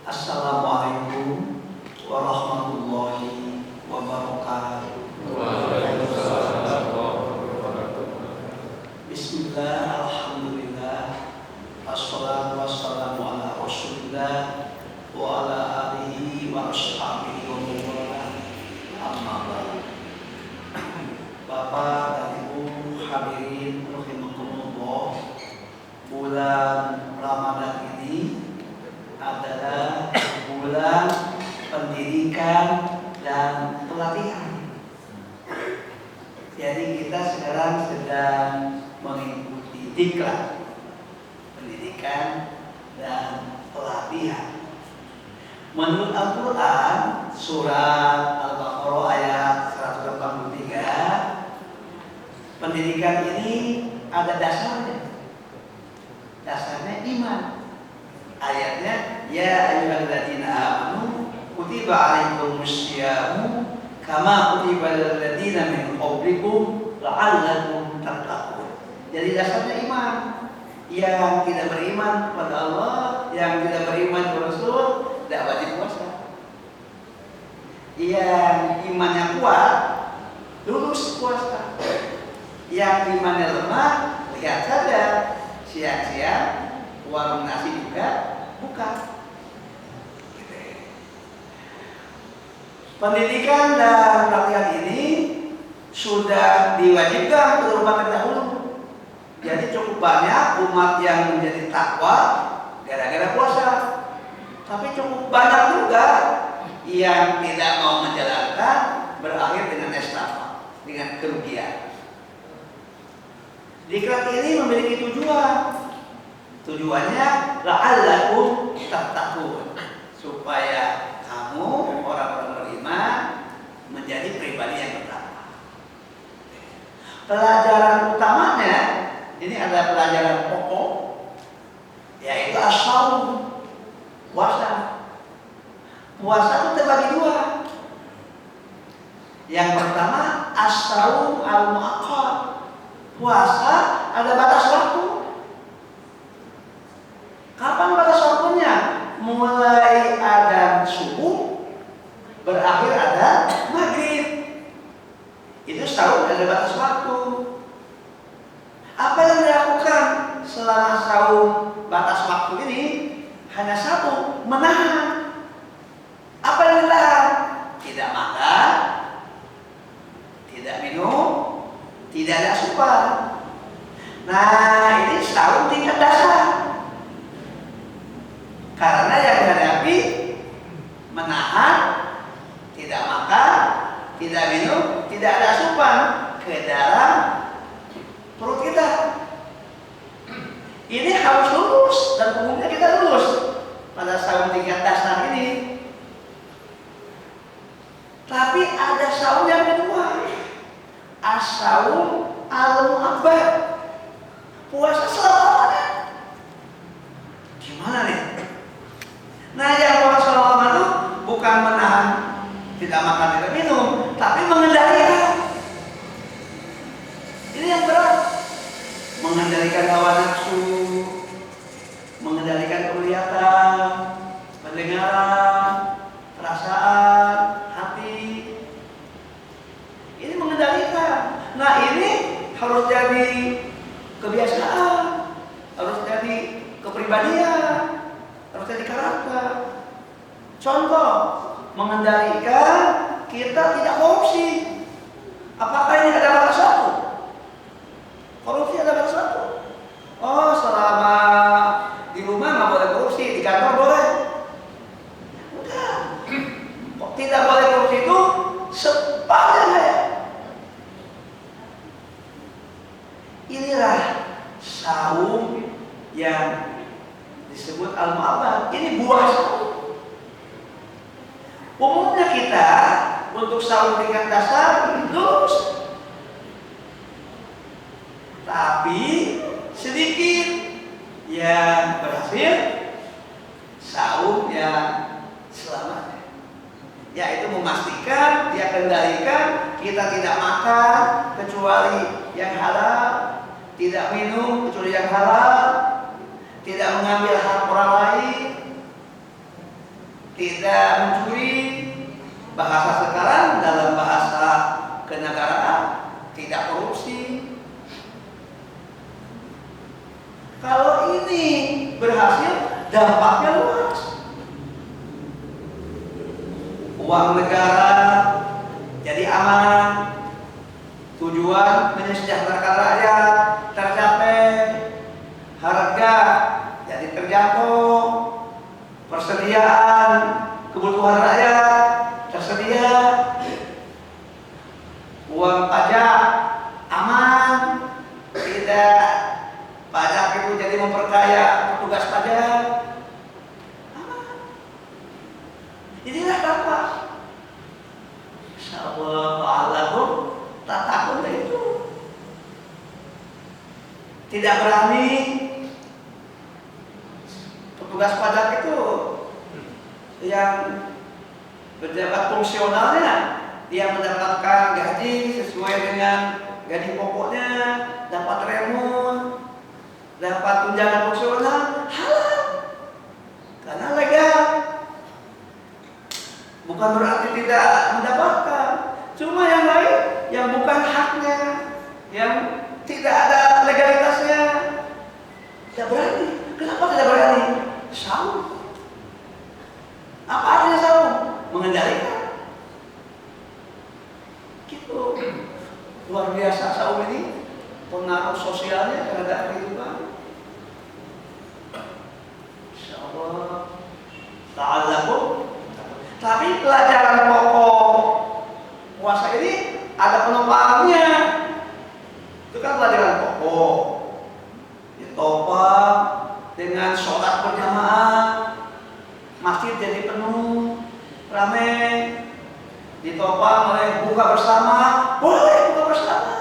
Assalamualaikum warahmatullahi wabarakatuh. Waalaikumsalam warahmatullahi wabarakatuh. Bismillah, alhamdulillah, wassalatu wassalamu ala rasulillah wa ala alihi wa ashabihi wa mawala, amma ba'd. Bapak dan Ibu hadirin rahimakumullah, bulan Ramadan ini adalah bulan pendidikan dan pelatihan. Jadi kita sekarang sedang mengikuti diklat pendidikan dan pelatihan. Menurut Al-Quran surat Al-Baqarah ayat 183, pendidikan ini ada dasarnya. Dasarnya iman. Ayatnya, ya ayyuhalladzina amanu kutiba alaikumus syiyamu kama kutiba alal ladzina min qablikum la'allakum tattaqun. Jadi dasarnya iman. Yang tidak beriman kepada Allah, yang tidak beriman kepada Rasul, tidak wajib puasa. Yang imannya kuat, lulus puasa. Yang imannya lemah, lihat saja siang-siang warung nasi juga buka. Pendidikan dan pelatihan ini sudah diwajibkan oleh umat terdahulu. Jadi cukup banyak umat yang menjadi takwa gara-gara puasa. Tapi cukup banyak juga yang tidak mau menjalankan, berakhir dengan estafet, dengan kerugian. Diklat ini memiliki tujuan. Tujuannya la'allakum tattaqun, supaya kamu orang-orang beriman menjadi pribadi yang bertakwa. Pelajaran utamanya ini ada pelajaran pokok, yaitu as-shaum, puasa. Puasa itu terbagi dua. Yang pertama as-shaum al-mu'aqqad. Puasa ada batas waktu. Kapan batas waktunya? Mulai adzan subuh, berakhir adzan maghrib. Itu sahur ada batas waktu. Apa yang dilakukan selama sahur batas waktu ini? Hanya satu, menahan. Apa yang ditahan? Tidak makan, tidak minum, tidak ada asupan. Nah, ini sahur tingkat dasar. Karena yang dihadapi menahan, tidak makan, tidak minum, tidak ada asupan ke dalam perut kita. Ini harus lulus dan umumnya kita lulus pada sahur tingkat dasar ini. Tapi ada sahur yang kedua, as-sahur al-mu'abbad, puasa selamanya. Gimana nih? Nah, yang puasa selama itu bukan menahan, tidak makan, tidak minum, tapi mengendalikan. Ini yang berat. Mengendalikan hawa nafsu, mengendalikan penglihatan, pendengaran, perasaan, hati. Ini mengendalikan. Nah, ini harus jadi kebiasaan, harus jadi kepribadian, harus jadi karakter. Contoh, mengendalikan kita tidak korupsi. Apakah ini ada batas waktu? Korupsi ada batas waktu. Oh, selama di rumah nggak boleh korupsi, di kantor boleh. Enggak. Kok tidak boleh korupsi itu sepanjang hayat. Inilah saum yang disebut al-mu'abbad. Ini buah saum. Umumnya kita untuk saum tingkat dasar lulus, tapi sedikit yang berhasil saum yang selamanya, yaitu memastikan dia kendalikan kita tidak makan kecuali yang halal, tidak minum kecuali yang halal, tidak mengambil hak orang lain, tidak mencuri, bahasa sekarang dalam bahasa kenegaraan, tidak korupsi. Kalau ini berhasil, dampaknya luas. Uang negara jadi aman, tujuan mensejahterakan rakyat tercapai, harga jadi terjangkau, persediaan kebutuhan rakyat tersedia, uang pajak aman, tidak pajak itu jadi memperkaya petugas pajak, aman. Inilah dampak. Insyaallah tak takut itu, tidak berani. Petugas pajak itu yang pejabat fungsionalnya, dia mendapatkan gaji sesuai dengan gaji pokoknya, dapat remon, dapat tunjangan fungsional, halal karena legal. Bukan berarti tidak mendapatkan, cuma yang lain yang bukan haknya, yang tidak ada legalitasnya, tidak berani. Kenapa tidak berani? Saum. Apa artinya saum? Mengendalikan. Gitu. Luar biasa saum ini, pengaruh sosialnya terhadap kehidupan. Insyaallah ta'alakum. Tapi pelajaran pokok puasa ini ada penopangnya. Itu kan pelajaran pokok. Ditopang dengan sholat berjamaah, masjid jadi penuh, ramai. Ditopang oleh buka bersama, boleh buka bersama.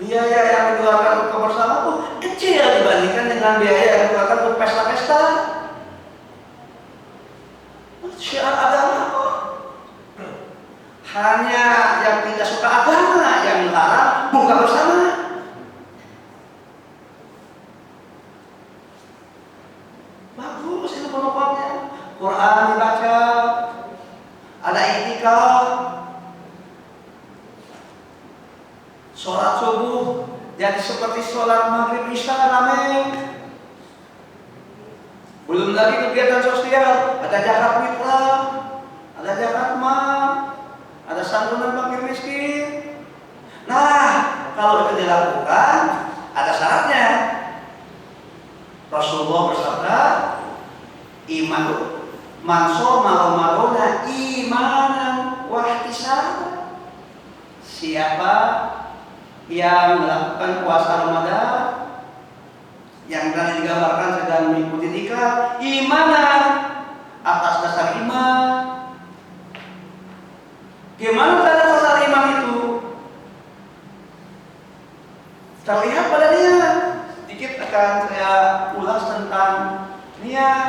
Biaya yang dikeluarkan buka bersama itu kecil dibandingkan dengan biaya yang dikeluarkan untuk pesta-pesta. Syiar agama kok. Hanya yang tidak suka agama yang melarang buka bersama. Bagus itu penopangnya. Quran dibaca, ada i'tikaf, sholat subuh jadi seperti sholat maghrib isya ramai. Belum lagi kegiatan sosial, ada zakat fitrah, ada zakat mal, ada santunan fakir miskin. Nah, kalau itu dilakukan, ada syaratnya. Rasulullah bersabda, iman man shoma ramadhana imanan wa ihtisaban. Siapa yang melakukan puasa Ramadan yang tadi digambarkan sedang mengikuti tikar imanan atas dasar iman. Gimana tanda dasar iman itu? Terlihat pada niat. Sedikit akan saya ulas tentang niat.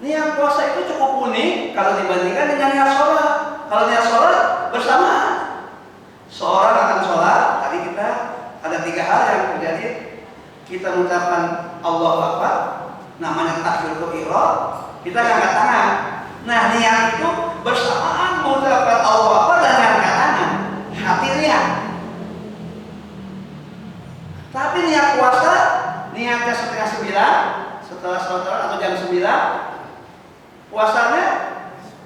Niat puasa itu cukup unik kalau dibandingkan dengan niat sholat. Kalau niat sholat bersamaan. Seorang akan sholat, tadi kita ada 3 hal yang terjadi. Kita mengucapkan Allahu Akbar, namanya takbiratul ihram, kita angkat tangan. Nah, niat itu bersamaan mengucapkan Allahu Akbar dan angkat tangan. Hati niat. Tapi niat puasa, niatnya setengah 9, setelah sholat atau jam 9, puasanya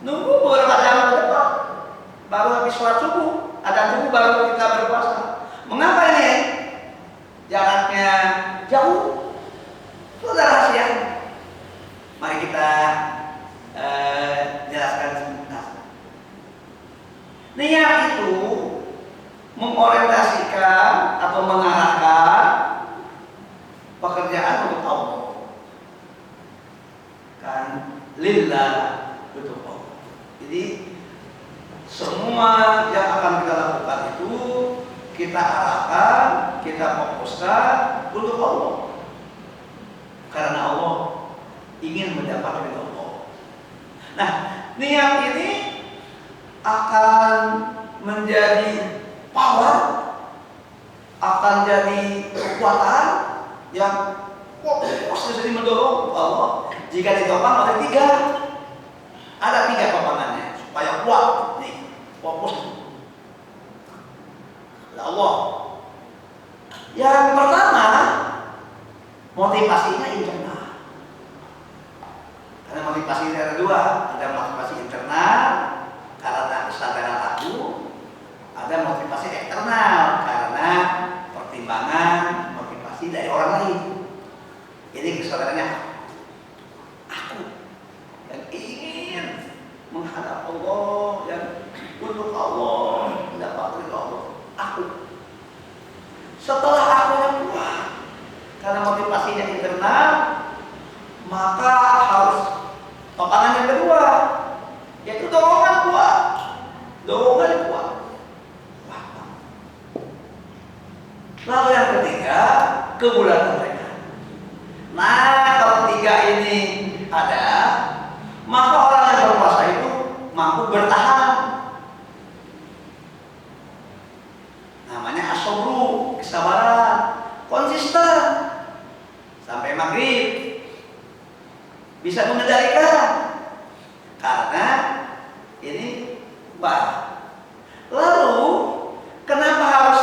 nunggu beberapa jam ke depan, baru habis sholat subuh, ada subuh baru kita berpuasa. Mengapa ini? Jaraknya jauh. Itu ada rahasia. Mari kita jelaskan sebentar. Niat itu mengorientasikan atau mengarahkan pekerjaan untuk Allah. Kan lillah untuk Allah. Jadi semua yang akan kita lakukan itu kita arahkan, kita fokuskan untuk Allah. Karena Allah ingin mendapatkan Allah. Nah, niat ini akan menjadi power, akan jadi kekuatan yang pasti mendorong Allah jika ditopang oleh tiga. Ada tiga topangannya supaya kuat. Nih, fokus. Allah. Yang pertama, motivasinya internal. Karena motivasinya ada dua, ada motivasi internal karena kesadaran aku, ada motivasi eksternal karena pertimbangan motivasi dari orang lain. Jadi kesadarannya aku yang ingin menghadap Allah, yang untuk Allah, dapat ridho Allah. Aku. Setelah aku yang kuat, karena motivasinya internal, maka harus topangan yang kedua, yaitu dorongan kuat. Dorongan kuat. Lalu yang ketiga, kebulatan mereka. Nah, kalau tiga ini ada, maka orang yang berpuasa itu mampu bertahan. Namanya asobru, kesabaran, konsisten sampai maghrib, bisa mengendalikan karena ini baik. Lalu kenapa harus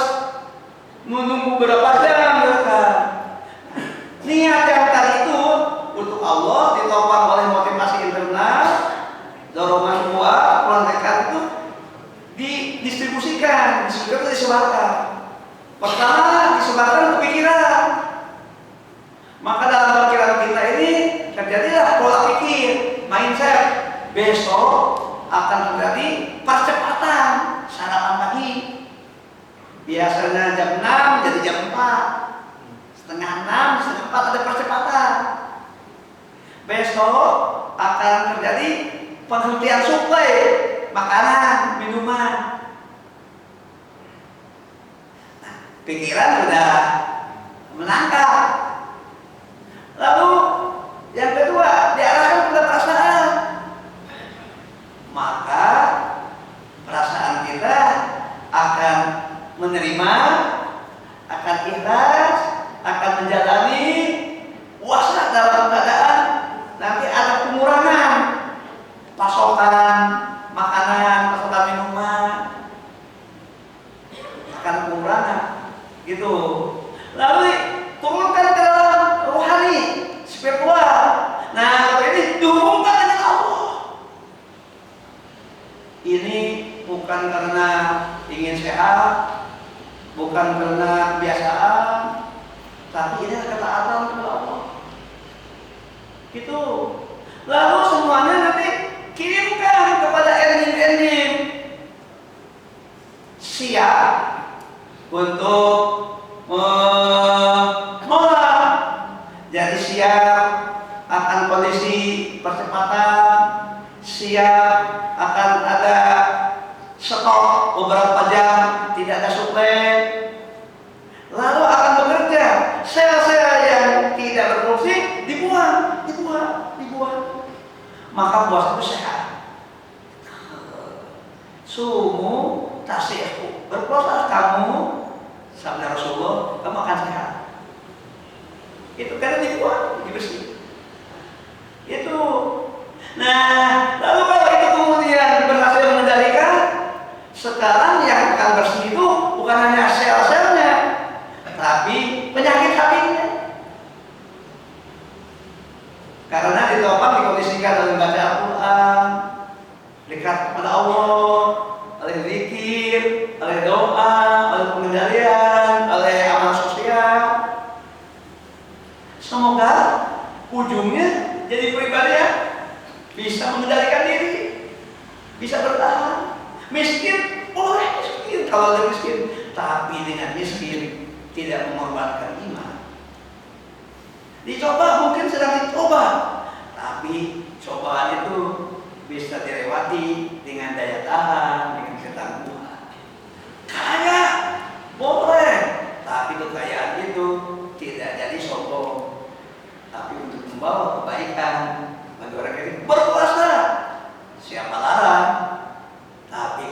menunggu berapa jam mereka? Niat yang tadi itu untuk Allah ditopang oleh motivasi internal, dorongan kuat, pelantikan itu didistribusikan, disebarkan. Pertama disebarkan ke pikiran. Maka dalam pikiran kita ini terjadilah pola pikir, mindset. Besok akan terjadi percepatan sarapan pagi. Biasanya jam 6 jadi jam 4. Setengah 6, setengah 4 ada percepatan. Besok akan terjadi penghentian suplai makanan, minuman. Nah, pikiran sudah menangkap. Lalu yang kedua diarahkan pada perasaan. Maka perasaan kita akan menerima, akan ikhlas, akan menjalani puasa dalam keadaan nanti ada pengurangan pasokan makanan, pasokan minuman, akan pengurangan gitu. Lalu turunkan ke dalam rohani, spiritual. Nah, kalau ini dihubungkan dengan Allah. Ini bukan karena ingin sehat, bukan karena kebiasaan, tapi ini adalah ketaatan kepada Allah. Gitu. Lalu semuanya nanti kirimkan kepada engine siap untuk mengolah. Jadi siap akan kondisi percepatan, siap akan ada stok beberapa jam, tidak ada suplai. Lalu akan bekerja. Sel-sel yang tidak berfungsi dibuang. Maka puasa itu sehat. Sumu tasihku. Berpuasa kamu, sabda Rasulullah, kamu akan sehat. Itu karena dibuang, dibersih. Itu. Nah, lalu kalau itu kemudian berhasil mengendalikan, sekarang yang akan bersih itu bukan hanya sel-selnya, tapi penyakit hatinya. Karena ditopang, dikondisikan oleh baca Al-Quran, dekat kepada Allah, oleh zikir, oleh doa, oleh pengendalian, oleh amal sosial. Semoga ujungnya jadi pribadi yang bisa mengendalikan diri, bisa bertahan. Miskin, boleh miskin kalau ada miskin, tapi dengan miskin tidak mengorbankan iman. Dicoba, mungkin sedang dicoba, tapi cobaan itu bisa dilewati dengan daya tahan, dengan ketangguhan. Kaya, boleh, tapi kekayaan itu tidak jadi sombong, tapi untuk membawa kebaikan bagi orang yang berpuasa. Siapa larang? Tapi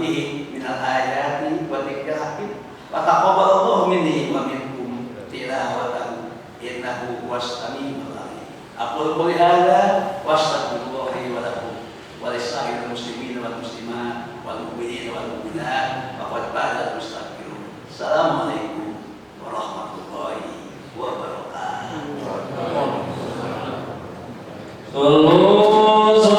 fihi minal ayati wa dzikril hakim wa taqabbalallahu minni wa minkum tilawatahu innahu huwas samiul alim. Aqulu qouli hadza wa astaghfirullah